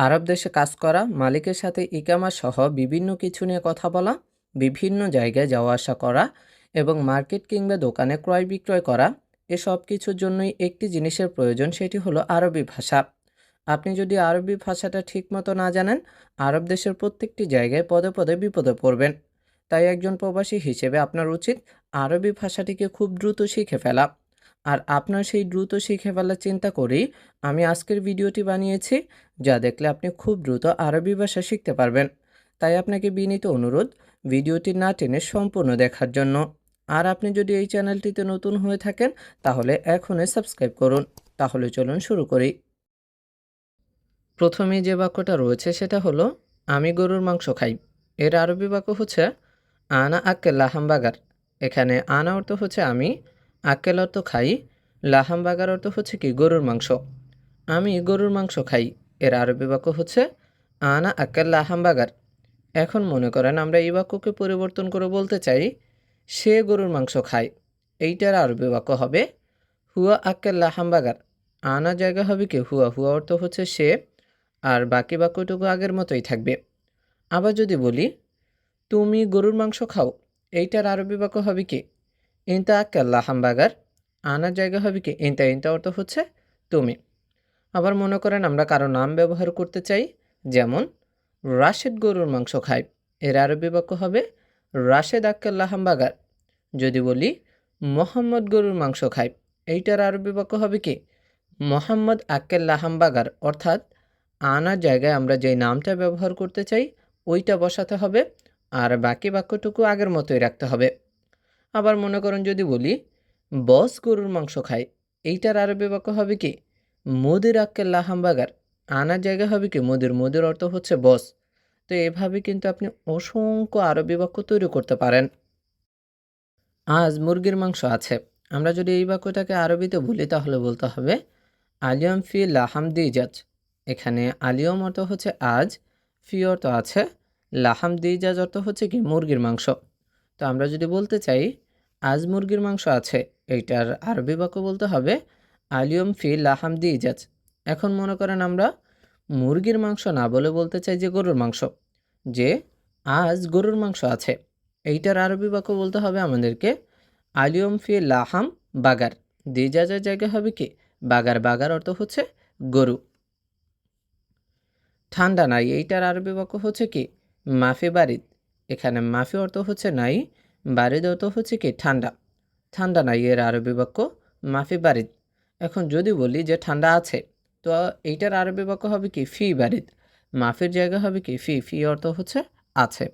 আরব দেশে কাজ করা, মালিকের সাথে ইকামা সহ বিভিন্ন কিছু নিয়ে কথা বলা, বিভিন্ন জায়গায় যাওয়া আসা করা এবং মার্কেট কিংবা দোকানে ক্রয় বিক্রয় করা, এসব কিছুর জন্যই একটি জিনিসের প্রয়োজন, সেটি হলো আরবি ভাষা। আপনি যদি আরবি ভাষাটা ঠিকমতো না জানেন, আরব দেশের প্রত্যেকটি জায়গায় পদে পদে বিপদে পড়বেন। তাই একজন প্রবাসী হিসেবে আপনার উচিত আরবি ভাষাটিকে খুব দ্রুত শিখে ফেলা। আর আপনার সেই দ্রুত শিখে ফেলার চিন্তা করেই আমি আজকের ভিডিওটি বানিয়েছি, যা দেখলে আপনি খুব দ্রুত আরবি ভাষা শিখতে পারবেন। তাই আপনাকে বিনীত অনুরোধ ভিডিওটি না টেনে সম্পূর্ণ দেখার জন্য। আর আপনি যদি এই চ্যানেলটিতে নতুন হয়ে থাকেন তাহলে এখনই সাবস্ক্রাইব করুন। তাহলে চলুন শুরু করি। প্রথমে যে বাক্যটা রয়েছে সেটা হলো আমি গরুর মাংস খাই। এর আরবি বাক্য হচ্ছে আনা আক্কেল লাহাম বাগার। এখানে আনা অর্থ হচ্ছে আমি, আক্কেল অর্থ খাই, লাহাম বাগার অর্থ হচ্ছে কি গরুর মাংস। আমি গরুর মাংস খাই, এর আরবি বাক্য হচ্ছে আনা আক্কেল লাহাম বাগার। এখন মনে করেন আমরা এই বাক্যকে পরিবর্তন করে বলতে চাই সে গরুর মাংস খায়। এইটার আরবি বাক্য হবে হুয়া আক্কেল লাহাম বাগার। আনা জায়গা হবে কি হুয়া, হুয়া অর্থ হচ্ছে সে, আর বাকি বাক্যটুকু আগের মতোই থাকবে। আবার যদি বলি তুমি গরুর মাংস খাও, এইটার আরবি বাক্য হবে কি ইনতা আক্কেল লাহাম বাগার। আনার জায়গা হবে কি ইনতা, ইনতা অর্থ হচ্ছে তুমি। আবার মনে করেন আমরা কারো নাম ব্যবহার করতে চাই, যেমন রাশেদ গরুর মাংস খায়, এর আরবি বাক্য হবে রাশেদ আক্কেল লাহাম বাগার। যদি বলি মোহাম্মদ গরুর মাংস খায়, এইটার আরবি বাক্য হবে কি মোহাম্মদ আক্কেল লাহাম বাগার। অর্থাৎ আনার জায়গায় আমরা যেই নামটা ব্যবহার করতে চাই ওইটা বসাতে হবে, আর বাকি বাক্যটুকু আগের মতোই রাখতে হবে। আবার মনে করেন যদি বলি বস গরুর মাংস খায়, এইটার আরবি বাক্য হবে কি মুদির আক্কেল লাহাম বাগার। আনার জায়গা হবে কি মুদির, মুদির অর্থ হচ্ছে বস। তো এভাবে কিন্তু আপনি অসংখ্য আরবি বাক্য তৈরি করতে পারেন। আজ মুরগির মাংস আছে, আমরা যদি এই বাক্যটাকে আরবিতে বলি তাহলে বলতে হবে আলিয়ম ফি লাহাম দিজাজ। এখানে আলিয়ম অর্থ হচ্ছে আজ, ফি অর্থ আছে, লাহাম দিজাজ অর্থ হচ্ছে কি মুরগির মাংস। তো আমরা যদি বলতে চাই আজ মুরগির মাংস আছে, এইটার আরবি বাক্য বলতে হবে আলিয়ম ফি লাহাম দিজাজ। এখন মনে করেন আমরা মুরগির মাংস না বলে বলতে চাই যে গরুর মাংস, যে আজ গরুর মাংস আছে, এইটার আরবি বাক্য বলতে হবে আমাদেরকে আলিয়ম ফি লাহাম বাগার। দিজাজের জায়গায় হবে কি বাগার, বাগার অর্থ হচ্ছে গরু। ঠান্ডা নাই, এইটার আরবি বাক্য হচ্ছে কি মাফি বারিদ। এখানে মাফি অর্থ হচ্ছে নাই, বারিদ অর্থ হচ্ছে কি ঠান্ডা। ঠান্ডা নাই এর আরবি বাক্য মাফি বারিদ। এখন যদি বলি যে ঠান্ডা আছে, তো এইটার আরবি বাক্য হবে কি ফি বারিদ। মাফির জায়গা হবে কি ফি, ফি অর্থ হচ্ছে আছে।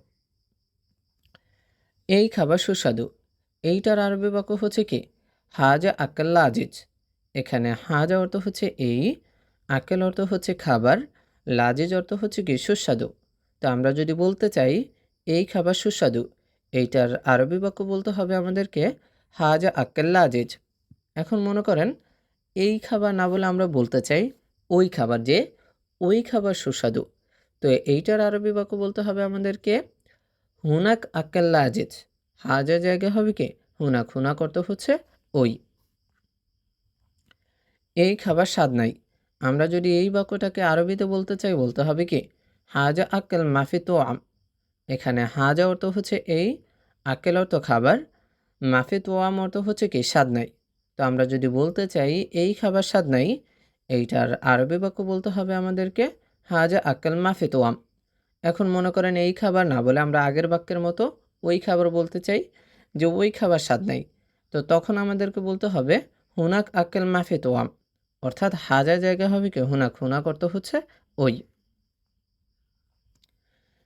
এই খাবার সুস্বাদু, এইটার আরবি বাক্য হচ্ছে কি হাজা আক্কেল্লা আজিজ। এখানে হাজা অর্থ হচ্ছে এই, আক্কেল অর্থ হচ্ছে খাবার, লাজিজ অর্থ হচ্ছে কি সুস্বাদু। তো আমরা যদি বলতে চাই এই খাবার সুস্বাদু, এইটার আরবি বাক্য বলতে হবে আমাদেরকে হাজা আক্কেল্লা আজিজ। এখন মনে করেন এই খাবার না বলে আমরা বলতে চাই ওই খাবার, যে ওই খাবার সুস্বাদু। তো এইটার আরবি বাক্য বলতে হবে আমাদেরকে হুনাক আক্কেল্লা আজিজ। হাজা জায়গা হবে কি হুনাক, হুনাক অর্থ হচ্ছে ওই। এই খাবার স্বাদ নাই, আমরা যদি এই বাক্যটাকে আরবিতে বলতে চাই বলতে হবে কি হাজা আক্কেল মাফি তো আম। এখানে হাজা অর্থ হচ্ছে এই, আক্কেল অর্থ খাবার, মাফি তো আম অর্থ হচ্ছে কি স্বাদ নাই। তো আমরা যদি বলতে চাই এই খাবার স্বাদ নাই, এইটার আরবি বাক্য বলতে হবে আমাদেরকে হাজা আক্কেল মাফি তো আম। এখন মনে করেন এই খাবার না বলে আমরা আগের বাক্যের মতো ওই খাবার বলতে চাই, যে ওই খাবার স্বাদ নাই। তো তখন আমাদেরকে বলতে হবে হুনাক আক্কেল মাফি তো আম। অর্থাৎ হাজার জায়গা হবে কি হুনাক, হুনাক অর্থ হচ্ছে ওই।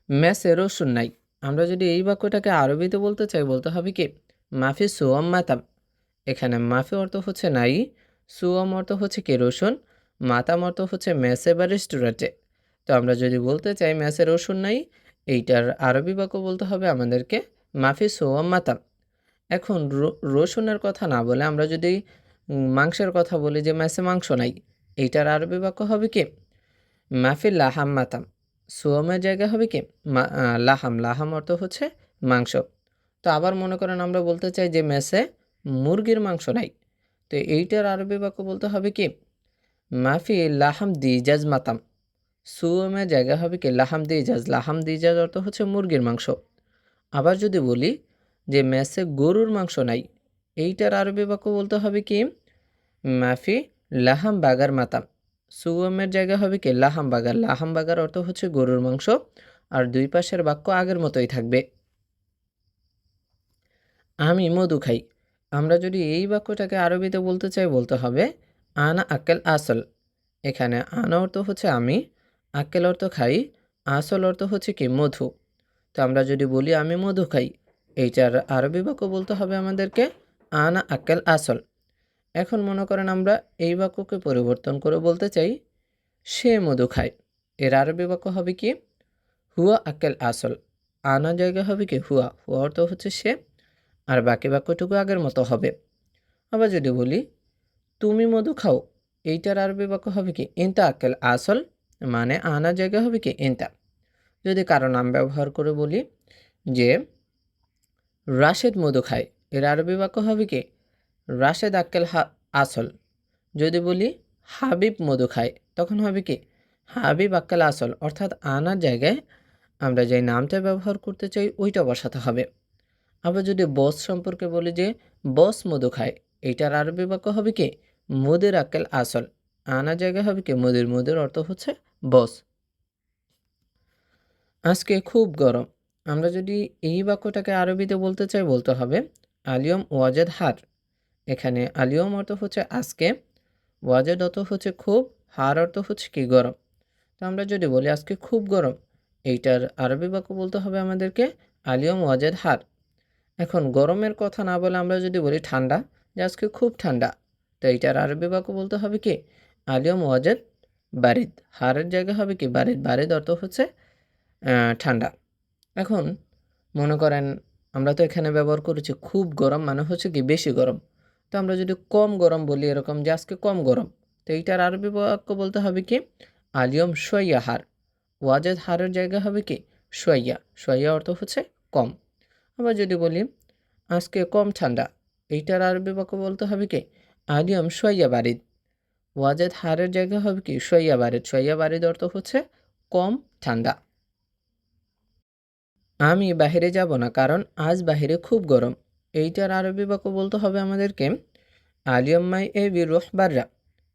মেসে রসুন নাই, আমরা যদি এই বাক্যটাকে আরবিতে বলতে চাই বলতে হবে কি মাফি সুয়াম মাতাম। এখানে মাফি অর্থ হচ্ছে নাই, সুয়াম অর্থ হচ্ছে কি রসুন, মাতাম অর্থ হচ্ছে মেসে বা রেস্টুরেন্টে। তো আমরা যদি বলতে চাই মেসে রসুন নাই, এইটার আরবি বাক্য বলতে হবে আমাদেরকে মাফি সুয়াম মাতাম। এখন রসুনের কথা না বলে আমরা যদি মাংসের কথা বলি যে মেসে মাংস নাই, এইটার আরবি বাক্য হবে কি মাফি লাহাম মাতাম। সোয়ামের জায়গা হবে কি লাহাম, লাহাম অর্থ হচ্ছে মাংস। তো আবার মনে করেন আমরা বলতে চাই যে মেসে মুরগির মাংস নাই, তো এইটার আরবি বাক্য বলতে হবে কি মাফি লাহাম দিজাজ মাতাম। সুমের জায়গা হবে কি লাহাম দিজাজ, লাহাম দিজাজ অর্থ হচ্ছে মুরগির মাংস। আবার যদি বলি যে মেসে গরুর মাংস নাই, এইটার আরবি বাক্য বলতে হবে কি মাফি লাহাম বাগার মাতাম। সুমের জায়গা হবে কি লাহাম বাগার, লাহাম বাগার অর্থ হচ্ছে গরুর মাংস, আর দুই পাশের বাক্য আগের মতোই থাকবে। আমি মধু খাই, আমরা যদি এই বাক্যটাকে আরবিতে বলতে চাই বলতে হবে আনা আক্কেল আসল। এখানে আনা অর্থ হচ্ছে আমি, আক্কেল অর্থ খাই, আসল অর্থ হচ্ছে কি মধু। তো আমরা যদি বলি আমি মধু খাই, এইটার আরবি বাক্য বলতে হবে আমাদেরকে আনা আক্কেল আসল। এখন মনে করেন আমরা এই বাক্যকে পরিবর্তন করে বলতে চাই সে মধু খায়, এর আরবি বাক্য হবে কি হুয়া আক্কেল আসল। আনা জায়গা হবে কি হুয়া, হুয়া অর্থ হচ্ছে সে, আর বাকি বাক্যটুকু আগের মতো হবে। আবার যদি বলি তুমি মধু খাও, এইটার আরবি বাক্য হবে কি ইনতা আক্কেল আসল, মানে আনা জায়গা হবে কি ইনতা। যদি কারো নাম ব্যবহার করে বলি যে রাশেদ মধু খায়, এর আরবি বাক্য হবে কি রাশেদ আক্কেল আসল। যদি বলি হাবিব মধু খায়, তখন হবে কি হাবিব আক্কেল আসল, অর্থাৎ আনার জায়গায় আমরা যে নামটা ব্যবহার করতে চাই ওইটা বসাতে হবে। আবার যদি বস সম্পর্কে বলি যে বস মধু খায়, এইটার আরবি বাক্য হবে কি মুদির আক্কেল আসল, আনা জায়গা হবে কি মুদির, মুদির অর্থ হচ্ছে বস। আজকে খুব গরম, আমরা যদি এই বাক্যটাকে আরবিতে বলতে চাই বলতে হবে আলিয়ম ওয়াজেদ হার। এখানে আলিয়ম অর্থ হচ্ছে আজকে, ওয়াজেদ অর্থ হচ্ছে খুব, হার অর্থ হচ্ছে কি গরম। তো আমরা যদি বলি আজকে খুব গরম, এইটার আরবি বাক্য বলতে হবে আমাদেরকে আলিয়ম ওয়াজেদ হার। এখন গরমের কথা না বলে আমরা যদি বলি ঠান্ডা, যে আজকে খুব ঠান্ডা, তো এইটার আরবি বাক্য বলতে হবে কি আলিয়ম ওয়াজেদ বারিদ, হারের জায়গা হবে কি বারিদ, বারিদ অর্থ হচ্ছে ঠান্ডা। এখন মনে করেন আমরা তো এখানে ব্যবহার করেছি খুব গরম, মানে হচ্ছে কি বেশি গরম। তো আমরা যদি কম গরম বলি এরকম যে আজকে কম গরম, তো এইটার আরবি বাক্য বলতে হবে কি আলিয়ম সোয়া হার, ওয়াজেদ হারের জায়গা হবে কি সোয়া, সোয়া অর্থ হচ্ছে কম। আবার যদি বলি আজকে কম ঠান্ডা, এইটার আরবি বাক্য বলতে হবে কি আলিয়ম সোয়া বারিদ, ওয়াজেদ হারের জায়গা হবে কি সোয়া বারিদ, সোয়া বারিদ অর্থ হচ্ছে কম ঠান্ডা। আমি বাহিরে যাব না কারণ আজ বাহিরে খুব গরম, এইটার আরবি বাক্য বলতে হবে আমাদেরকে আলিয়ম মাই এ বি রুহ বাররা,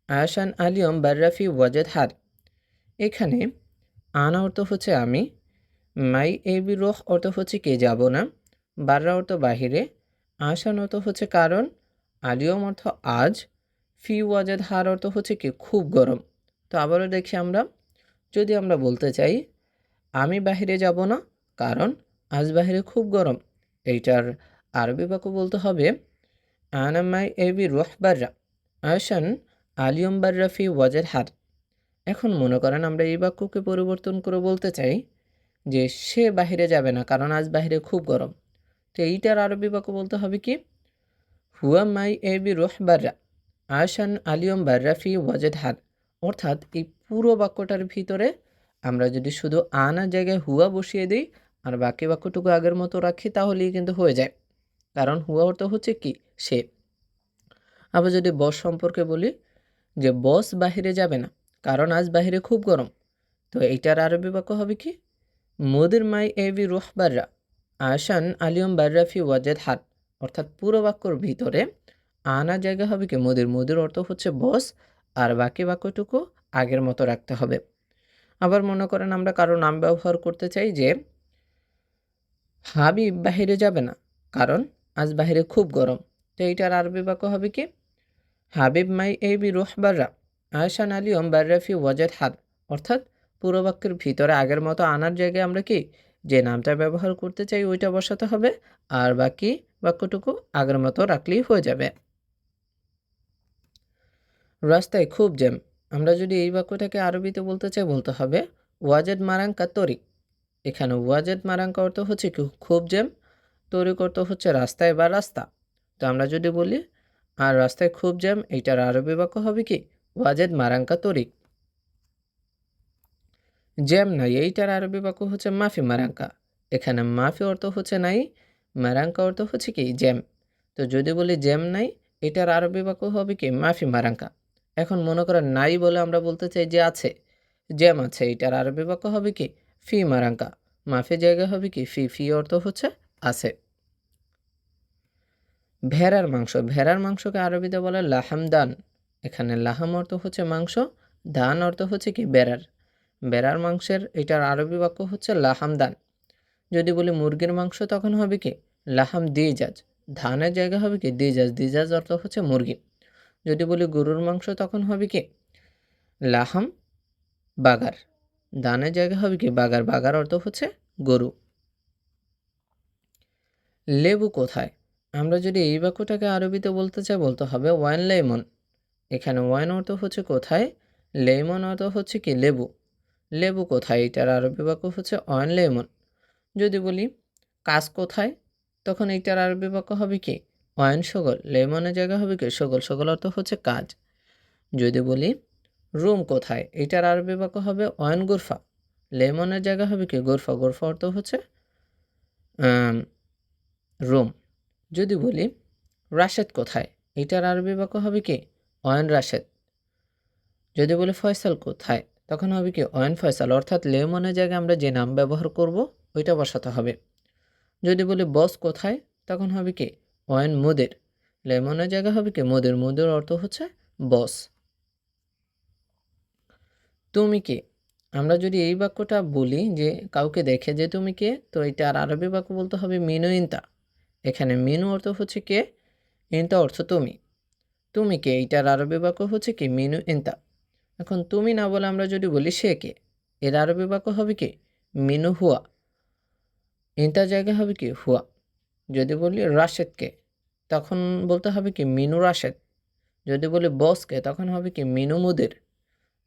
আশান আলিয়ম বাররা ফি ওয়াজেদ হার। এখানে আনা অর্থ হচ্ছে আমি, মাই এ বি রুহ অর্থ হচ্ছে কে যাব না, বাররা অর্থ বাহিরে, আশান অর্থ হচ্ছে কারণ, আলিয়ম অর্থ আজ, ফি ওয়াজেদ হার অর্থ হচ্ছে কি খুব গরম। তো আবারও দেখি আমরা, যদি আমরা বলতে চাই আমি বাহিরে যাব না কারণ আজ বাহিরে খুব গরম, এইটার আরবি বাক্য বলতে হবে আনা মাই এবি রুহ বাররা আশান আলিয়ম বাররা ফি ওয়াজের হার। এখন মনে করেন আমরা এই বাক্যকে পরিবর্তন করে বলতে চাই যে সে বাহিরে যাবে না কারণ আজ বাহিরে খুব গরম, তো এইটার আরবি বাক্য বলতে হবে কি হুয়া মাই এবি রুহ বাররা আশান আলিয়ম বাররা ফি ওয়াজেদ হার। অর্থাৎ এই পুরো বাক্যটার ভিতরে আমরা যদি শুধু আনার জায়গায় হুয়া বসিয়ে দিই আর বাকি বাক্যটুকু আগের মতো রাখি তাহলেই কিন্তু হয়ে যায়, কারণ হুয়া অর্থ হচ্ছে কি সে। আবার যদি বস সম্পর্কে বলি যে বস বাহিরে যাবে না কারণ আজ বাহিরে খুব গরম, তো এইটার আরবি বাক্য হবে কি মুদির মাই এবি রুহ বাররা আশান আলিয়ম বাররা ফি ওয়াজেদ হার। অর্থাৎ পুরো বাক্যর ভিতরে আনার জায়গা হবে কি মুদির, মুদির অর্থ হচ্ছে বস, আর বাকি বাক্যটুকু আগের মতো রাখতে হবে। আবার মনে করেন আমরা কারো নাম ব্যবহার করতে চাই যে হাবিব বাহিরে যাবে না কারণ আজ বাহিরে খুব গরম, তো এইটার আরবি বাক্য হবে কি হাবিব মাই এই বি রুহ বাররা আহসান আলিয়ম বাররাফি ওয়াজেদ হাদ। অর্থাৎ পুরো বাক্যের ভিতরে আগের মতো আনার জায়গায় আমরা কি যে নামটা ব্যবহার করতে চাই ওইটা বসাতে হবে, আর বাকি বাক্যটুকু আগের মতো রাখলেই হয়ে যাবে। রাস্তায় খুব জ্যাম, আমরা যদি এই বাক্যটাকে আরবিতে বলতে চাই বলতে হবে ওয়াজেদ মারাঙ্কা তরিক। এখানে ওয়াজেদ মারাঙ্কা অর্থ হচ্ছে কি খুব জ্যাম, তরিক অর্থ হচ্ছে রাস্তায় বা রাস্তা। তো আমরা যদি বলি আর রাস্তায় খুব জ্যাম, এইটার আরবি বাক্য হবে কি ওয়াজেদ মারাঙ্কা তরিক। জ্যাম নাই, এইটার আরবি বাক্য হচ্ছে মাফি মারাঙ্কা। এখানে মাফি অর্থ হচ্ছে নাই, মারাঙ্কা অর্থ হচ্ছে কি জ্যাম। তো যদি বলি জ্যাম নাই, এটার আরবি বাক্য হবে কি মাফি মারাঙ্কা। এখন মনে করেন নাই বলে আমরা বলতে চাই যে আছে, জ্যাম আছে, এটার আরবি বাক্য হবে কি ফি মারাঙ্কা, মাফি জায়গা হবে কি ফি, ফি অর্থ হচ্ছে আছে। ভেড়ার মাংস, ভেড়ার মাংসকে আরবিতে বলে লাহামদান। এখানে লাহাম অর্থ হচ্ছে মাংস, দান অর্থ হচ্ছে কি বেড়ার। বেড়ার মাংসের এটার আরবি বাক্য হচ্ছে লাহামদান। যদি বলি মুরগির মাংস তখন হবে কি লাহাম দিজাজ, ধানের জায়গা হবে কি দিজাজ, দিজাজ অর্থ হচ্ছে মুরগি। যদি বলি গরুর মাংস তখন হবে কি লাহাম বাগার, দানের জায়গা হবে কি বাগার, বাগার অর্থ হচ্ছে গরু। লেবু কোথায়, আমরা যদি এই বাক্যটাকে আরবিতে বলতে চাই বলতে হবে ওয়াইন লেমন। এখানে ওয়াইন অর্থ হচ্ছে কোথায়, লেমন অর্থ হচ্ছে কি লেবু। লেবু কোথায়, এটার আরবি বাক্য হচ্ছে ওয়াইন লেমন। যদি বলি কাজ কোথায় তখন এইটার আরবি বাক্য হবে কি ওয়াইন সগল, লেমনের জায়গা হবে কি সগল, সগল অর্থ হচ্ছে কাজ। যদি বলি রুম কোথায়, এটার আরবি বাক্য হবে ওয়াইন গোরফা, লেমনের জায়গা হবে কি গোরফা, গোরফা অর্থ হচ্ছে রুম। যদি বলি রাশেদ কোথায়, এটার আরবি বাক্য হবে কি ওয়াইন রাশেদ। যদি বলি ফয়সাল কোথায় তখন হবে কি ওয়াইন ফয়সাল, অর্থাৎ লেমনের জায়গায় আমরা যে নাম ব্যবহার করব ওইটা বসাতে হবে। যদি বলি বস কোথায় তখন হবে কি ওয়াইন মুদির, লেমনের জায়গা হবে কি মুদির, মুদির অর্থ হচ্ছে বস। তুমি কে, আমরা যদি এই বাক্যটা বলি যে কাউকে দেখে যে তুমি কে, তো এটা আর আরবি বাক্য বলতে হবে মিনু ইনতা। এখানে মিনু অর্থ হচ্ছে কে, ইনতা অর্থ তুমি। তুমি কে, এইটার আরবি বাক্য হচ্ছে কি মিনু ইনতা। এখন তুমি না বলে আমরা যদি বলি সে কে, এর আরবি বাক্য হবে কি মিনু হুয়া, ইনতার জায়গা হবে কি হুয়া। যদি বলি রাশেদকে তখন বলতে হবে কি মিনু রাশেদ। যদি বলি বসকে তখন হবে কি মিনু মুদির।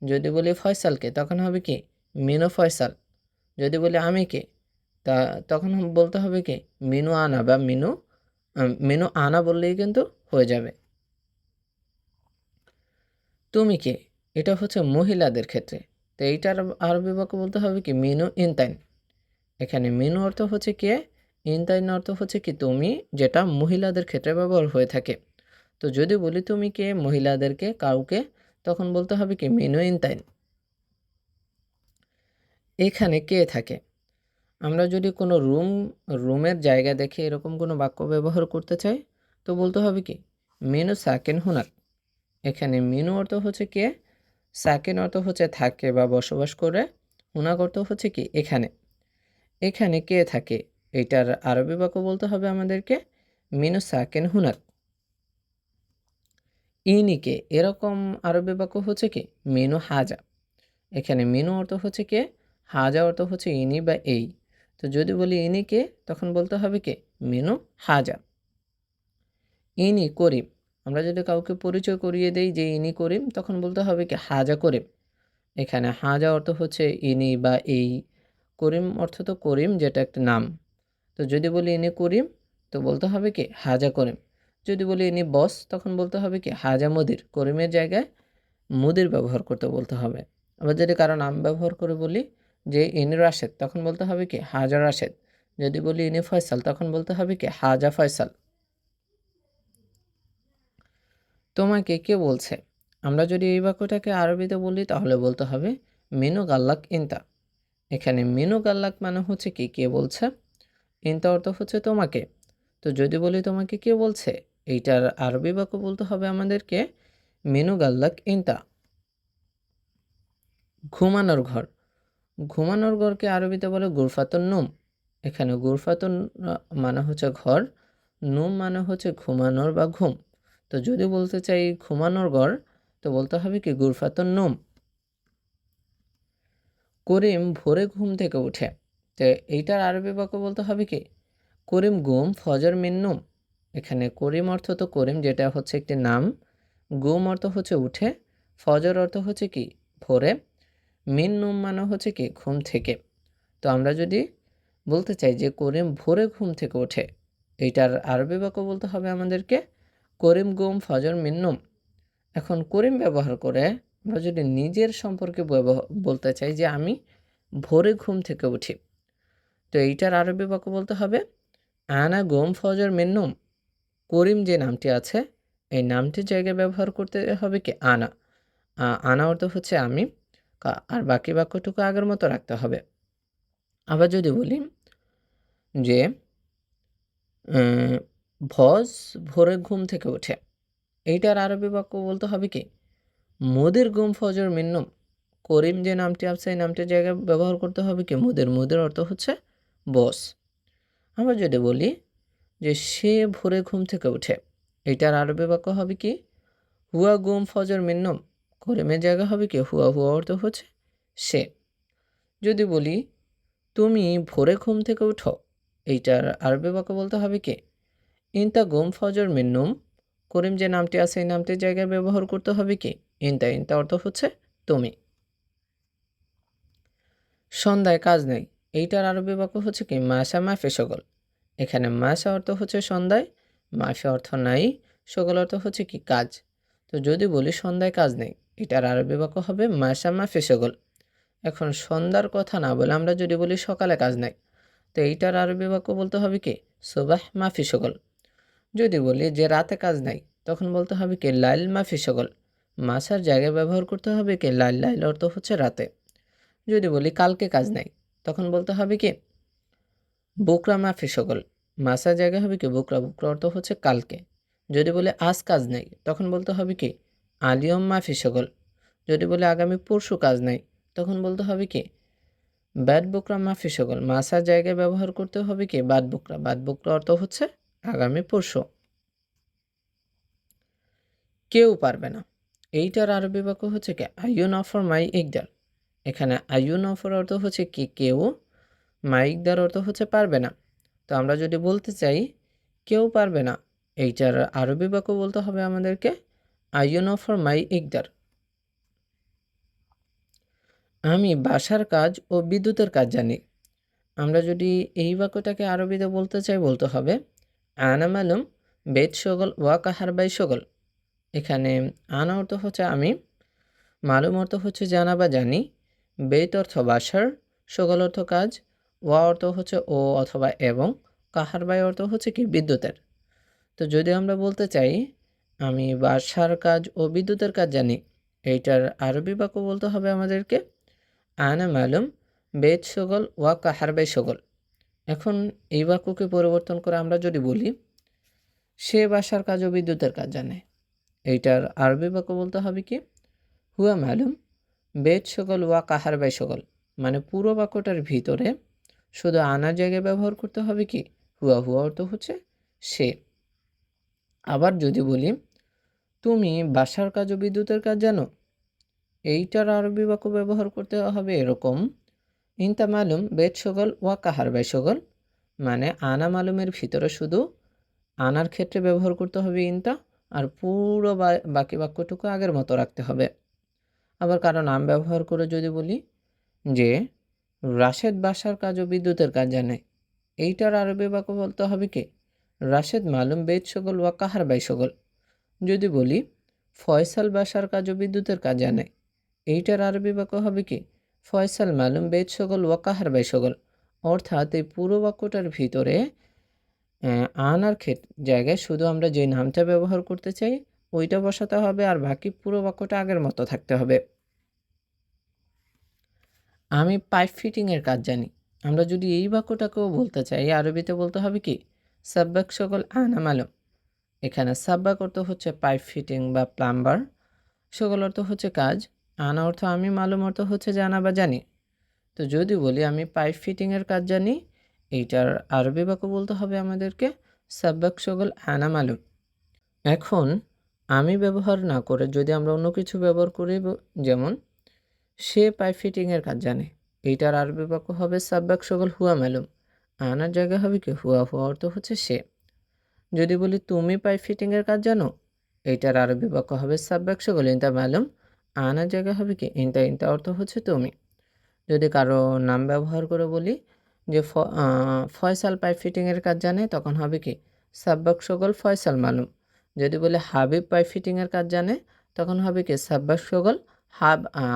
যদি বলি ফয়সালকে তখন হবে কি মিনু ফয়সাল। যদি বলি আমি কে তা তখন বলতে হবে কি মিনু আনা, বা মিনু আনা বললেই কিন্তু হয়ে যাবে। তুমি কে, এটা হচ্ছে মহিলাদের ক্ষেত্রে, তো এইটার আরবি বাক্য বলতে হবে কি মিনু ইনতাইন। এখানে মিনু অর্থ হচ্ছে কে, ইনতাইন অর্থ হচ্ছে কি তুমি, যেটা মহিলাদের ক্ষেত্রে ব্যবহার হয়ে থাকে। তো যদি বলি তুমি কে মহিলাদেরকে কাউকে তখন বলতে হবে কি মিনু ইনতাইন। এখানে কে থাকে, আমরা যদি কোনো রুমের জায়গা দেখে এরকম কোনো বাক্য ব্যবহার করতে চাই তো বলতে হবে কি মিনু সাকেন হুনাক। এখানে মিনু অর্থ হচ্ছে কে, সাকেন অর্থ হচ্ছে থাকে বা বসবাস করে, হুনাক অর্থ হচ্ছে কি এখানে। এখানে কে থাকে, এটার আরবি বাক্য বলতে হবে আমাদেরকে মিনু সাকেন হুনাক। ইনিকে, এরকম আরবি বাক্য হচ্ছে কি মিনু হাজা। এখানে মিনু অর্থ হচ্ছে কে, হাজা অর্থ হচ্ছে ইনি বা এই। তো যদি বলি ইনিকে তখন বলতে হবে কে মিনু হাজা। ইনি করিম, আমরা যদি কাউকে পরিচয় করিয়ে দেই যে ইনি করিম তখন বলতে হবে কি হাজা করিম। এখানে হাজা অর্থ হচ্ছে ইনি বা এই, করিম অর্থ তো করিম যেটা একটা নাম। তো যদি বলি ইনি করিম তো বলতে হবে কি হাজা করিম। যদি বলি ইনি বস তখন বলতে হবে কি হাজা মুদির, করিমের জায়গায় মুদির ব্যবহার করতে বলতে হবে। আবার যদি কারো নাম ব্যবহার করে বলি যে ইনি রাশেদ তখন বলতে হবে কি হাজা রাশেদ। যদি বলি ইনি ফয়সাল তখন বলতে হবে কি হাজা ফয়সাল। তোমাকে কে বলছে, আমরা যদি এই বাক্যটাকে আরবিতে বলি তাহলে বলতে হবে মিনু গাল্লাক ইনতা। এখানে মিনু গাল্লাক মানে হচ্ছে কি কে বলছে, ইনতা অর্থ হচ্ছে তোমাকে। তো যদি বলি তোমাকে কে বলছে, এইটার আরবি বাক্য বলতে হবে আমাদেরকে মিনু গাল্লাক ইনতা। ঘুমানোর ঘর, ঘুমানোর ঘরকে আরবিতে বলে গুরফাতুন নুম। এখানে গুরফাতুন মানে হচ্ছে ঘর, নুম মানে হচ্ছে ঘুমানোর বা ঘুম। তো যদি বলতে চাই ঘুমানোর ঘর তো বলতে হবে কি গুরফাতুন নুম। করিম ভোরে ঘুম থেকে উঠে, তো এইটার আরবি বাক্য বলতে হবে কি করিম গুম ফজর মিন নুম। এখানে করিম অর্থ তো করিম যেটা হচ্ছে একটি নাম, গুম অর্থ হচ্ছে উঠে, ফজর অর্থ হচ্ছে কি ভোরে, মিন নুম মানে হচ্ছে কি ঘুম থেকে। তো আমরা যদি বলতে চাই যে করিম ভোরে ঘুম থেকে ওঠে, এইটার আরবি বাক্য বলতে হবে আমাদেরকে করিম গুম ফজর মিন নুম। এখন করিম ব্যবহার করে আমরা যদি নিজের সম্পর্কে বলতে চাই যে আমি ভোরে ঘুম থেকে উঠি, তো এইটার আরবি বাক্য বলতে হবে আনা গুম ফজর মিন নুম। করিম যে নামটি আছে এই নামটির জায়গায় ব্যবহার করতে হবে কি আনা। আনা অর্থ হচ্ছে আমি, আর বাকি বাক্যটুকু আগের মতো রাখতে হবে। আবার যদি বলি যে ভজ ভোরে ঘুম থেকে ওঠে, এইটার আরবি বাক্য বলতে হবে কি মুদির গুম ফজর মিন্নুম। করিম যে নামটি আছে এই নামটির জায়গায় ব্যবহার করতে হবে কি মুদির অর্থ হচ্ছে বস। আমরা যদি বলি যে সে ভোরে ঘুম থেকে ওঠে, এইটার আরবি বাক্য হবে কি হুয়া গুম ফজর মিন্নুম। করিমের জায়গা হবে কি হুয়া অর্থ হচ্ছে সে। যদি বলি তুমি ভোরে ঘুম থেকে উঠো, এইটার আরবি বাক্য বলতে হবে কি ইনতা গুম ফজর মিন্নুম। করিম যে নামটি আছে এই নামটির জায়গায় ব্যবহার করতে হবে কি ইনতা অর্থ হচ্ছে তুমি। সন্ধ্যায় কাজ নেই, এইটার আরবি বাক্য হচ্ছে কি মাসা মাফি সগল। এখানে মাসা অর্থ হচ্ছে সন্ধ্যায়, মাফি অর্থ নাই, সগল অর্থ হচ্ছে কি কাজ। তো যদি বলি সন্ধ্যায় কাজ নেই, এটার আরবি বাক্য হবে মাসা মাফি সগল। এখন সন্ধ্যার কথা না বলে আমরা যদি বলি সকালে কাজ নাই, তো এইটার আরবি বাক্য বলতে হবে কি সুবাহ মাফি সগল। যদি বলি যে রাতে কাজ নাই, তখন বলতে হবে কি লাইল মাফি সগল। মাসার জায়গায় ব্যবহার করতে হবে কি লাইল অর্থ হচ্ছে রাতে। যদি বলি কালকে কাজ নাই, তখন বলতে হবে কি বুকরা মাফি সগল। মাসার জায়গায় হবে কি বুকরা অর্থ হচ্ছে কালকে। যদি বলি আজ কাজ নাই, তখন বলতে হবে কি আলিয়ম মাফি সগল। যদি বলি আগামী পরশু কাজ নাই, তখন বলতে হবে কি ব্যাড বুকরা মাফি সগল। মাসার জায়গায় ব্যবহার করতে হবে কি বাদ বুকরা অর্থ হচ্ছে আগামী পরশু। কেউ পারবে না, এইটার আরবি বাক্য হচ্ছে কি আইউন অফার মাই ইকদার। এখানে আইউন অফার অর্থ হচ্ছে কি কেউ, মাই ইকদার অর্থ হচ্ছে পারবে না। তো আমরা যদি বলতে চাই কেউ পারবে না, এইটার আরবি বাক্য বলতে হবে আমাদেরকে আইউন অফার মাই ইকদার। আমি বাসার কাজ ও বিদ্যুতের কাজ জানি। আমরা যদি এই বাক্যটাকে আরবিতে বলতে চাই বলতে হবে আনা মালুম বেদ সগল ওয়া কাহার বাই সগল। এখানে আনা অর্থ হচ্ছে আমি, মালুম অর্থ হচ্ছে জানা বা জানি, বেত অর্থ বাসার, সগল অর্থ কাজ, ওয়া অর্থ হচ্ছে ও অথবা এবং, কাহার বাই অর্থ হচ্ছে কি বিদ্যুতের। তো যদি আমরা বলতে চাই আমি বাসার কাজ ও বিদ্যুতের কাজ জানি, এইটার আরবি বাক্য বলতে হবে আমাদেরকে আনা মালুম বেত সগল ওয়া কাহার বাই সগল। এখন এই বাক্যকে পরিবর্তন করে আমরা যদি বলি সে বাসার কাজ ও বিদ্যুতের কাজ জানে, এইটার আরবি বাক্য বলতে হবে কি হুয়া মালুম বেদ সগল ওয়া কাহার বাই সগল। মানে পুরো বাক্যটার ভিতরে শুধু আনার জায়গায় ব্যবহার করতে হবে কি হুয়া অর্থ হচ্ছে সে। আবার যদি বলি তুমি বাসার কাজ ও বিদ্যুতের কাজ জানো, এইটার আরবি বাক্য ব্যবহার করতে হবে এরকম ইনতা মালুম বেদ সগল ওয়া কাহার বাই সগল। মানে আনা মালুমের ভিতরে শুধু আনার ক্ষেত্রে ব্যবহার করতে হবে ইনতা, আর পুরো বাকি বাক্যটুকু আগের মতো রাখতে হবে। আবার কারো নাম ব্যবহার করে যদি বলি যে রাশেদ বাসার কাজ ও বিদ্যুতের কাজ জানে, এইটার আরবি বাক্য বলতে হবে কি রাশেদ মালুম বেদ সগল ওয়া কাহার বাই সগল। যদি বলি ফয়সাল বাসার কাজ ও বিদ্যুতের কাজ জানে, এইটার আরবি বাক্য হবে কি ফয়সাল মালুম বেদ সগল ওয়া কাহার বাই সগল। অর্থাৎ এই পুরো বাক্যটার ভিতরে আনার জায়গায় শুধু আমরা যে নামটা ব্যবহার করতে চাই ওইটা বসাতে হবে, আর বাকি পুরো বাক্যটা আগের মতো থাকতে হবে। আমি পাইপ ফিটিংয়ের কাজ জানি, আমরা যদি এই বাক্যটাকেও বলতে চাই আরবিতে বলতে হবে কি সাব্বাক সগল আনা মালুম। এখানে সাব্বাক অর্থ হচ্ছে পাইপ ফিটিং বা প্লাম্বার, সগল অর্থ হচ্ছে কাজ, আনা অর্থ আমি, মালুম অর্থ হচ্ছে জানা বা জানি। তো যদি বলি আমি পাইপ ফিটিংয়ের কাজ জানি, এইটার আরবি বাক্য বলতে হবে আমাদেরকে সাব্বাক সগল আনা মালুম। এখন আমি ব্যবহার না করে যদি আমরা অন্য কিছু ব্যবহার করি, যেমন সে পাইপ ফিটিংয়ের কাজ জানে, এইটার আরবি বাক্য হবে সাব্বাক সগল হুয়া মালুম। আনার জায়গা হবে কি হুয়া অর্থ হচ্ছে সে। যদি বলি তুমি পাইপ ফিটিংয়ের কাজ জানো, এইটার আরবি বাক্য হবে সাব্বাক সগল ইনতা মালুম। আনার জায়গা হবে কি ইনতা অর্থ হচ্ছে তুমি। যদি কারো নাম ব্যবহার করে বলি যে ফয়সাল পাইপ ফিটিংয়ের কাজ জানে, তখন হবে কি সাব্বাক সগল ফয়সাল মালুম। যদি বলি হাবিব পাইপ ফিটিংয়ের কাজ জানে, তখন হবে কি সাব্বাক সগল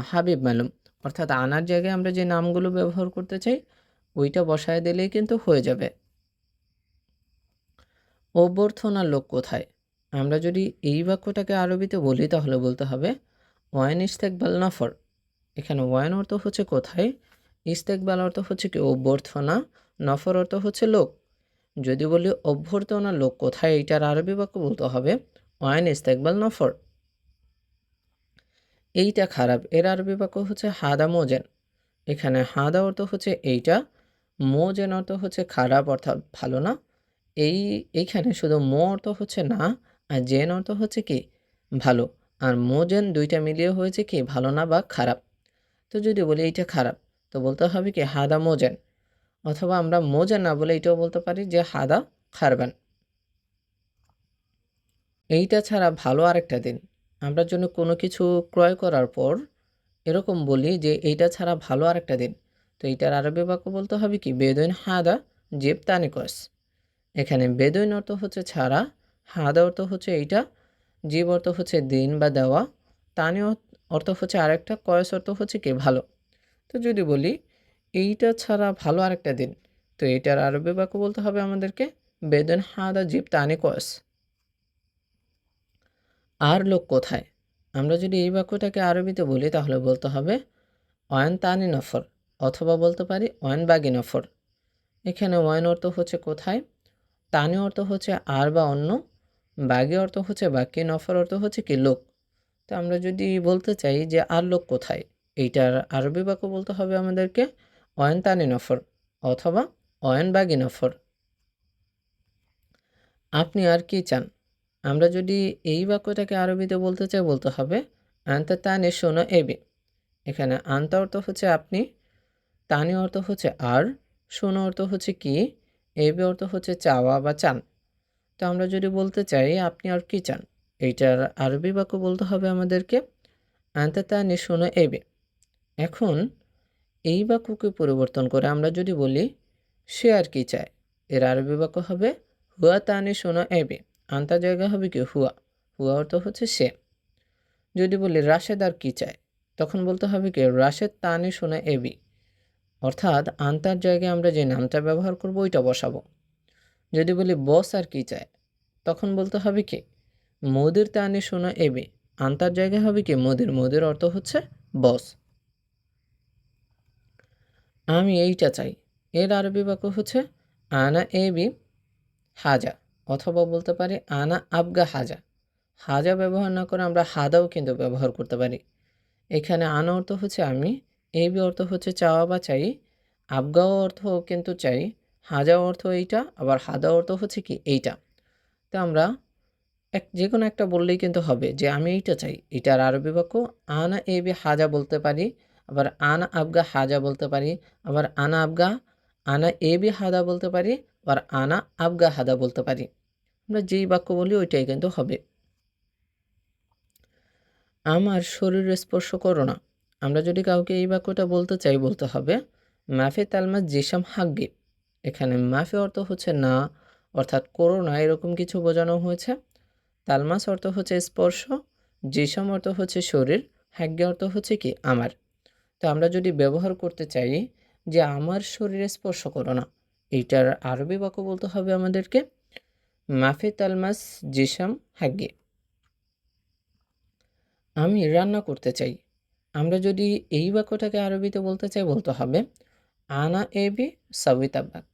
হাবিব মালুম। অর্থাৎ আনার জায়গায় আমরা যে নামগুলো ব্যবহার করতে চাই ওইটা বসায় দিলেই কিন্তু হয়ে যাবে। অভ্যর্থনার লোক কোথায়, আমরা যদি এই বাক্যটাকে আরবিতে বলি তাহলে বলতে হবে ওয়াইন ইস্তেকবাল নফর। এখানে ওয়াইন অর্থ হচ্ছে কোথায়, ইস্তেকবাল অর্থ হচ্ছে কি অভ্যর্থনা, নফর অর্থ হচ্ছে লোক। যদি বলি অভ্যর্থনা লোক কোথায়, এইটার আরবি বাক্য বলতে হবে ওয়াইন ইস্তেকবাল নফর। এইটা খারাপ, এর আরবি বাক্য হচ্ছে হাদা মোজেন। এখানে হাদা অর্থ হচ্ছে এইটা, মোজেন অর্থ হচ্ছে খারাপ অর্থাৎ ভালো না। এইখানে শুধু মো অর্থ হচ্ছে না, আর জেন অর্থ হচ্ছে কি ভালো, আর মোজেন দুইটা মিলিয়ে হয়েছে কি ভালো না বা খারাপ। তো যদি বলি এইটা খারাপ, তো বলতে হবে কি হাদা মোজেন, অথবা আমরা মোজেন না বলে এটাও বলতে পারি যে হাদা খারবান। এইটা ছাড়া ভালো আরেকটা দিন। আমরা জন্য কোনো কিছু ক্রয় করার পর এরকম বলি যে এইটা ছাড়া ভালো আরেকটা দিন, তো এইটার আরবি বাক্য বলতে হবে কি বেদইন হাদা জিব তানিকস। এখানে বেদইন অর্থ হচ্ছে ছাড়া, হাদা অর্থ হচ্ছে এইটা, জিব অর্থ হচ্ছে দিন বা দেওয়া, তানি অর্থ হচ্ছে আরেকটা, কয়েস অর্থ হচ্ছে কি ভালো। তো যদি বলি এইটা ছাড়া ভালো আরেকটা দিন, তো এইটার আরবি বাক্য বলতে হবে আমাদেরকে বেদইন হাদা জিব তানি কয়েস। আর লোক কোথায়, আমরা যদি এই বাক্যটাকে আরবিতে বলি তাহলে বলতে হবে ওয়ান তানি নফর, অথবা বলতে পারি ওয়ান বাগি নফর। এখানে ওয়ান অর্থ হচ্ছে কোথায়, তানি অর্থ হচ্ছে আর বা অন্য, বাগি অর্থ হচ্ছে বাকি, নফর অর্থ হচ্ছে কি লোক। তো আমরা যদি বলতে চাই যে আর লোক কোথায়, এইটার আরবি বাক্য বলতে হবে আমাদেরকে ওয়ান তানি নফর, অথবা ওয়ান বাগি নফর। আপনি আর কি চান, আমরা যদি এই বাক্যটাকে আরবিতে বলতে চাই বলতে হবে আনতা তানি শোনো এবি। এখানে আনতা অর্থ হচ্ছে আপনি, তানি অর্থ হচ্ছে আর, শোনো অর্থ হচ্ছে কি, এবি অর্থ হচ্ছে চাওয়া বা চান। তো আমরা যদি বলতে চাই আপনি আর কি চান, এইটার আরবি বাক্য বলতে হবে আমাদেরকে আনতা তানি শোনো এবি। এখন এই বাক্যকে পরিবর্তন করে আমরা যদি বলি সে আর কি চায়, এর আরবি বাক্য হবে হুয়া তানি শোনো এবি। আনতার জায়গা হবে কি হুয়া, হুয়া অর্থ হচ্ছে সে। যদি বলি রাশেদ আর কি চায়, তখন বলতে হবে কি রাশেদ তানি শোনো এবি, অর্থাৎ আনতার জায়গায় আমরা যে নামটা ব্যবহার করব ওইটা বসাবো। যদি বলি বস আর কি চায়, তখন বলতে হবে কি মোদির তানি শোনো এবি। আনতার জায়গায় হবে কি মোদির, মোদির অর্থ হচ্ছে বস। আমি এইটা চাই, এর আরবি বাক্য হচ্ছে আনা এবি হাজা, অথবা বলতে পারি আনা আবগা হাজা। হাজা ব্যবহার না করে আমরা হাদাও কিন্তু ব্যবহার করতে পারি। এখানে আনা অর্থ হচ্ছে আমি, এবি অর্থ হচ্ছে চাওয়া বা চাই, আবগাও অর্থ কিন্তু চাই, হাজা অর্থ এইটা, আবার হাদা অর্থ হচ্ছে কি এইটা। তো আমরা যে কোনো একটা বললেই কিন্তু হবে যে আমি এইটা চাই। এটার আরবি বাক্য আনা এবি হাজা বলতে পারি, আবার আনা আবগা হাজা বলতে পারি, আবার আনা এবি হাদা বলতে পারি, আবার আনা আবগা হাদা বলতে পারি। আমরা যেই বাক্য বলি ওইটাই কিন্তু হবে। আমার শরীর স্পর্শ করো না, আমরা যদি কাউকে এই বাক্যটা বলতে চাই বলতে হবে মাফে তালমাস জিসাম হাগ্গি। এখানে মাফে অর্থ হচ্ছে না, অর্থাৎ করো না এরকম কিছু বোঝানো হয়েছে। তালমাস অর্থ হচ্ছে স্পর্শ, জিসাম অর্থ হচ্ছে শরীর, হাগ্গে অর্থ হচ্ছে কি আমার। তো আমরা যদি ব্যবহার করতে চাই যে আমার শরীরে স্পর্শ করো না, এইটার আরবি বাক্য বলতে হবে আমাদেরকে মাফে তালমাস জিসাম হাগ্গে। আমি রান্না করতে চাই, আমরা যদি এই বাক্যটাকে আরবিতে বলতে চাই বলতে হবে আনা এবি সাবি তাব্বাক।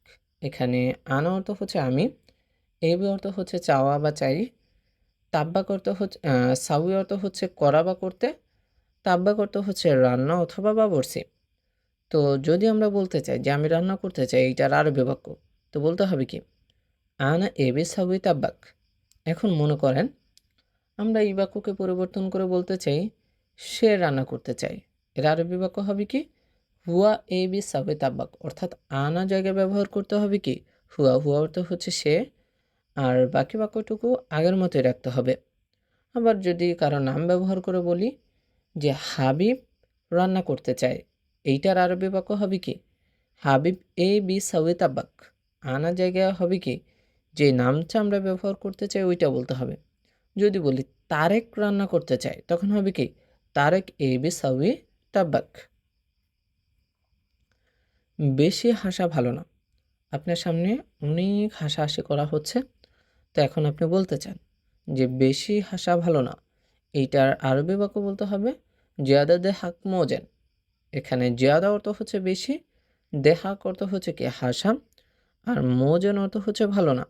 এখানে আনা অর্থ হচ্ছে আমি, এবি অর্থ হচ্ছে চাওয়া বা চাই, তাব্বাক অর্থ হচ্ছে সাউই অর্থ হচ্ছে করা বা করতে, তাব্বাক অর্থ হচ্ছে রান্না অথবা বাবরসি। তো যদি আমরা বলতে চাই যে আমি রান্না করতে চাই, এইটার আরবি বাক্য, তো বলতে হবে কি আনা এবি সাউই তাব্বাক। এখন মনে করেন আমরা এই বাক্যকে পরিবর্তন করে বলতে চাই সে রান্না করতে চায়, এর আরবি বাক্য হবে কি হুয়া এ বি সাবে তাব্বাক। অর্থাৎ আনা জায়গায় ব্যবহার করতে হবে কি হুয়া, হুয়া অর্থ হচ্ছে সে, আর বাকি বাক্যটুকু আগের মতোই রাখতে হবে। আবার যদি কারো নাম ব্যবহার করে বলি যে হাবিব রান্না করতে চায়, এইটার আরবি বাক্য হবে কি হাবিব এ বি সাবে তাব্বাক। আনা জায়গায় হবে কি যে নামটা আমরা ব্যবহার করতে চাই ওইটা বলতে হবে। যদি বলি তারেক রান্না করতে চায়, তখন হবে কি তারেক এ বি সাউই তাব্বাক। বেশি হাসা ভালো না, আপনার সামনে অনেক হাসাহাসি করা হচ্ছে, তো এখন আপনি বলতে চান যে বেশি হাসা ভালো না, এইটার আরবি বাক্য বলতে হবে জিয়াদা দে হাক মোজেন। এখানে জিয়াদা অর্থ হচ্ছে বেশি, দেহাক অর্থ হচ্ছে কি হাসা, আর মোজেন অর্থ হচ্ছে ভালো না।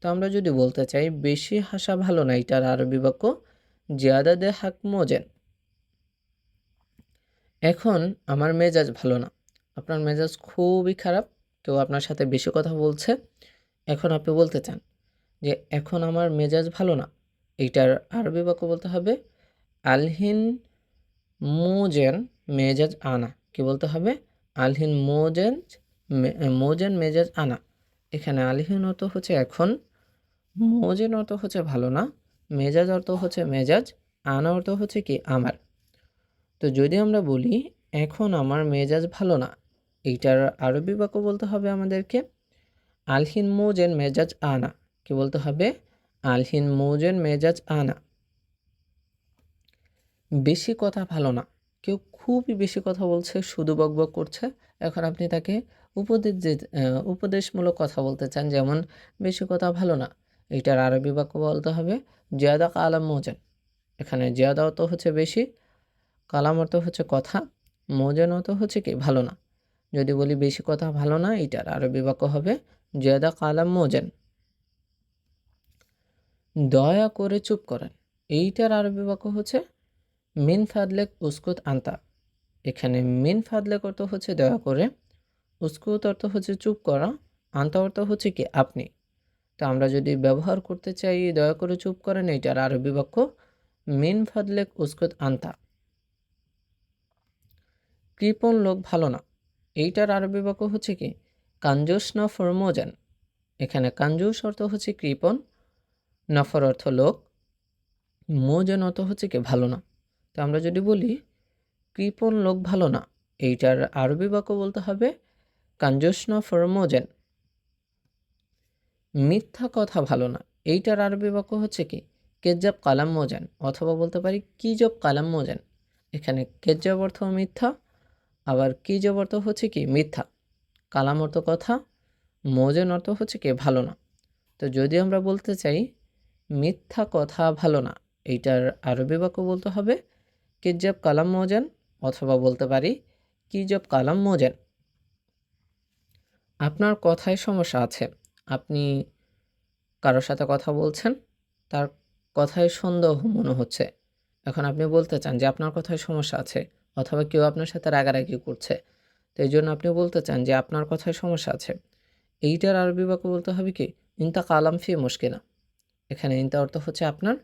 তো আমরা যদি বলতে চাই বেশি হাসা ভালো না, এটার আরবি বাক্য জিয়াদা দেহাক মোজেন। এখন আমার মেজাজ ভালো না, আপনার মেজাজ খুবই খারাপ, কেউ আপনার সাথে বেশি কথা বলছে, এখন আপনি বলতে চান যে এখন আমার মেজাজ ভালো না, এইটার আরবি বাক্য বলতে হবে আলহিন মোজেন মেজাজ আনা। কি বলতে হবে? আলহিন মোজেন মেজাজ আনা। এখানে আলহিন অর্থ হচ্ছে এখন, মোজেন অর্থ হচ্ছে ভালো না, মেজাজ অর্থ হচ্ছে মেজাজ, আনা অর্থ হচ্ছে কি আমার। তো যদি আমরা বলি এখন আমার মেজাজ ভালো না, এইটার আরবি বাক্য বলতে হবে আমাদেরকে আলহিন মোজেন মেজাজ আনা। কি বলতে হবে? আলহিন মোজেন মেজাজ আনা। বেশি কথা ভালো না, কেউ খুবই বেশি কথা বলছে, শুধু বকবক করছে, এখন আপনি তাকে উপদেশমূলক কথা বলতে চান, যেমন বেশি কথা ভালো না, এইটার আরবি বাক্য বলতে হবে জিয়াদা কালাম মোজেন। এখানে জিয়াদা অর্থ হচ্ছে বেশি, কালাম অর্থ হচ্ছে কথা, মোজেন অর্থ হচ্ছে কি ভালো না। যদি বলি বেশি কথা ভালো না, এইটার আরবি বাক্য হবে জিয়াদা কালাম মোজেন। দয়া করে চুপ করেন, এইটার আরবি বাক্য হচ্ছে মিন ফাদলেক উস্কুত আন্তা। এখানে মিন ফাদলেক অর্থ হচ্ছে দয়া করে, উস্কুত অর্থ হচ্ছে চুপ করা, আন্তা অর্থ হচ্ছে কি আপনি। তো আমরা যদি ব্যবহার করতে চাই দয়া করে চুপ করেন, এইটার আরবি বাক্য মিন ফাদলেক উস্কুত আন্তা। কৃপণ লোক ভালো না, এইটার আরবি বাক্য হচ্ছে কি কাঞ্জুস নফর মোজেন। এখানে কাঞ্জুস অর্থ হচ্ছে কৃপণ, নফর অর্থ লোক, মোজেন অর্থ হচ্ছে কি ভালো না। তো আমরা যদি বলি কৃপণ লোক ভালো না, এইটার আরবি বাক্য বলতে হবে কাঞ্জুস নফর মোজেন। মিথ্যা কথা ভালো না, এইটার আরবি বাক্য হচ্ছে কি কেজ্জাব কালাম মোজেন, অথবা বলতে পারি কিজব কালাম মোজেন। এখানে কেজ্জাব অর্থ মিথ্যা, আবার কিজব অর্থ হচ্ছে কি মিথ্যা, কালাম অর্থ কথা, মোজেন অর্থ হচ্ছে কি ভালো না। তো যদি আমরা বলতে চাই মিথ্যা কথা ভালো না, এইটার আরবি বাক্য বলতে হবে কিজব কালাম মোজেন, অথবা বলতে পারি কিজব কালাম মোজেন। আপনার কথায় সমস্যা আছে, আপনি কারোর সাথে কথা বলছেন, তার কথায় সন্দেহ মনে হচ্ছে, এখন আপনি বলতে চান যে আপনার কথায় সমস্যা আছে, অথবা কেউ আপনার সাথে রাগারাগি করছে, তো এই জন্য আপনি বলতে চান যে আপনার কথায় সমস্যা আছে, এইটার আরবি বাক্য বলতে হবে কি ইনতা কালাম ফি মুশকিলা। এখানে ইনতা অর্থ হচ্ছে আপনার,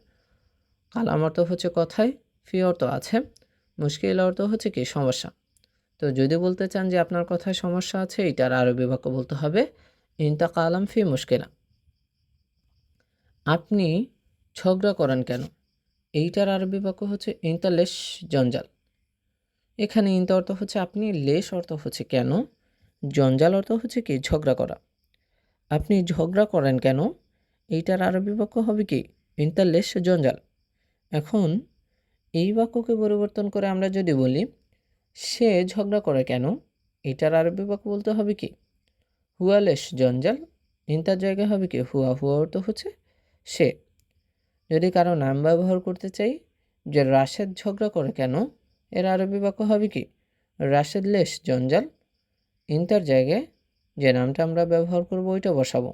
কালাম অর্থ হচ্ছে কথায়, ফি অর্থ আছে, মুশকিল অর্থ হচ্ছে কি সমস্যা। তো যদি বলতে চান যে আপনার কথায় সমস্যা আছে, এইটার আরবি বাক্য বলতে হবে ইনতা কালাম ফি মুশকিলা। আপনি ঝগড়া করেন কেন, এইটার আরবি বাক্য হচ্ছে ইনতা লেশ জঞ্জাল। এখানে ইনতা অর্থ হচ্ছে আপনি, লেশ অর্থ হচ্ছে কেন, জঞ্জাল অর্থ হচ্ছে কি ঝগড়া করা। আপনি ঝগড়া করেন কেন, এইটার আরবি বাক্য হবে কি ইনতা লেশ জঞ্জাল। এখন এই বাক্যকে পরিবর্তন করে আমরা যদি বলি সে ঝগড়া করে কেন, এটার আরবি বাক্য বলতে হবে কি হুয়া লেশ জঞ্জাল। ইনতার জায়গায় হবে কি হুয়া, হুয়া অর্থ হচ্ছে সে। যদি কারো নাম ব্যবহার করতে চাই যে রাশেদ ঝগড়া করে কেন, এর আরবি বাক্য হবে কি রাশেদ লেশ জঞ্জাল। ইনতার জায়গায় যে নামটা আমরা ব্যবহার করব ওইটা বসাবো।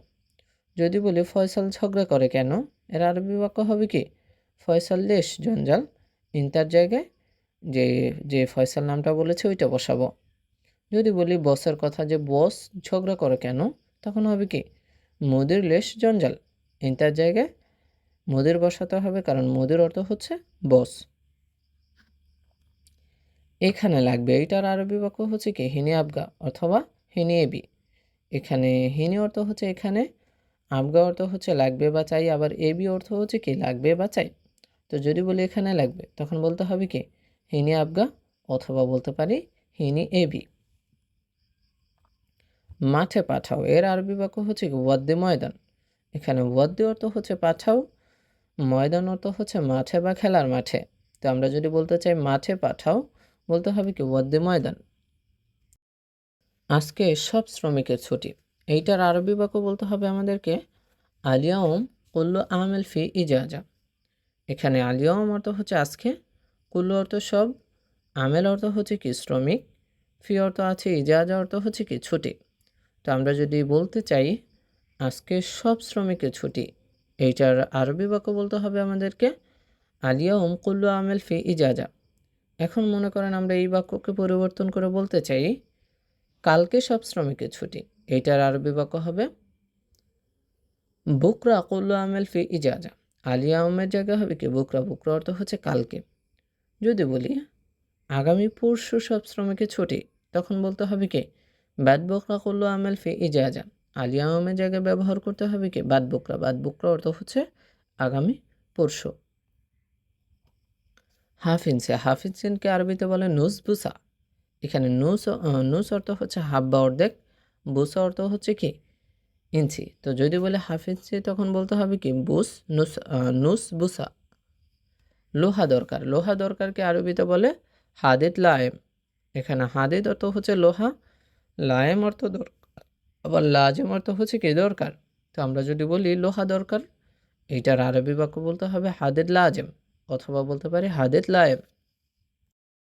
যদি বলি ফয়সাল ঝগড়া করে কেন, এর আরবি বাক্য হবে কি ফয়সাল লেশ জঞ্জাল। ইনতার জায়গায় যে যে ফয়সাল নামটা বলেছে ওইটা বসাবো। যদি বলি বসের কথা, যে বস ঝগড়া করে কেন, তখন হবে কি মুদির লেশ জঞ্জাল। ইনতার জায়গায় মুদির বসাতে হবে, কারণ মুদির অর্থ হচ্ছে বস। এখানে লাগবে, এইটার আরবি বাক্য হচ্ছে কি হিনি আবগা অথবা হিনি এবি। এখানে হিনি অর্থ হচ্ছে এখানে, আবগা অর্থ হচ্ছে লাগবে বা চাই, আবার এবি অর্থ হচ্ছে কি লাগবে বা চাই। তো যদি বলি এখানে লাগবে, তখন বলতে হবে কি হিনি আবগা, অথবা বলতে পারি হিনি এবি। মাঠে পাঠাও, এর আরবি বাক্য হচ্ছে কি ওয়াদ্দি ময়দান। এখানে ওয়াদ্দি অর্থ হচ্ছে পাঠাও, ময়দান অর্থ হচ্ছে মাঠে বা খেলার মাঠে। তো আমরা যদি বলতে চাই মাঠে পাঠাও, বলতে হবে কি ওয়াদ্দি ময়দান। আজকে সব শ্রমিকের ছুটি, এইটার আরবি বাক্য বলতে হবে আমাদেরকে আলিয়াউম কুল্লু আমেল ফি ইজাজা। এখানে আলিয়াউম অর্থ হচ্ছে আজকে, কুল্লু অর্থ সব, আমেল অর্থ হচ্ছে কি শ্রমিক, ফি অর্থ আছে, ইজাজা অর্থ হচ্ছে কি ছুটি। তো আমরা যদি বলতে চাই আজকে সব শ্রমিকের ছুটি, এইটার আরবি বাক্য বলতে হবে আমাদেরকে আলিয়াউম কুল্লু আমেল ফি ইজাজা। এখন মনে করেন আমরা এই বাক্যকে পরিবর্তন করে বলতে চাই কালকে সব শ্রমিকের ছুটি, এইটার আরবি বাক্য হবে বুকরা কুল্লু আমেল ফি ইজাজা। আলিয়াউমের জায়গা হবে কি বুকরা, বুকরা অর্থ হচ্ছে কালকে। যদি বলি আগামী পরশু সব শ্রমিকের ছুটি, তখন বলতে হবে কি বাদ বকরা কুল্লু আমেল ফি ইজাজা। আলিয়াউমের জায়গায় ব্যবহার করতে হবে কি বাদ বকরা, বাদ বকরা অর্থ হচ্ছে আগামী পরশু। হাফিনসে, হাফিনসিনকে আরবিতে বলে নুস বুসা। এখানে নুস অর্থ হচ্ছে হাফ বা অর্ধেক, বুসা অর্থ হচ্ছে কি ইঞ্চি। তো যদি বলে হাফিনসি তখন বলতে হবে কি বুস নুস, নুস বুসা। লোহা দরকার, লোহা দরকারকে আরবিতে বলে হাদিদ লায়েম। এখানে হাদিদ অর্থ হচ্ছে লোহা, লায়েম অর্থ দরকার, আবার লাজেম অর্থ হচ্ছে কি দরকার। তো আমরা যদি বলি লোহা দরকার, এইটার আরবি বাক্য বলতে হবে হাদিদ লাজেম, অথবা বলতে পারি হাদিদ লায়েম।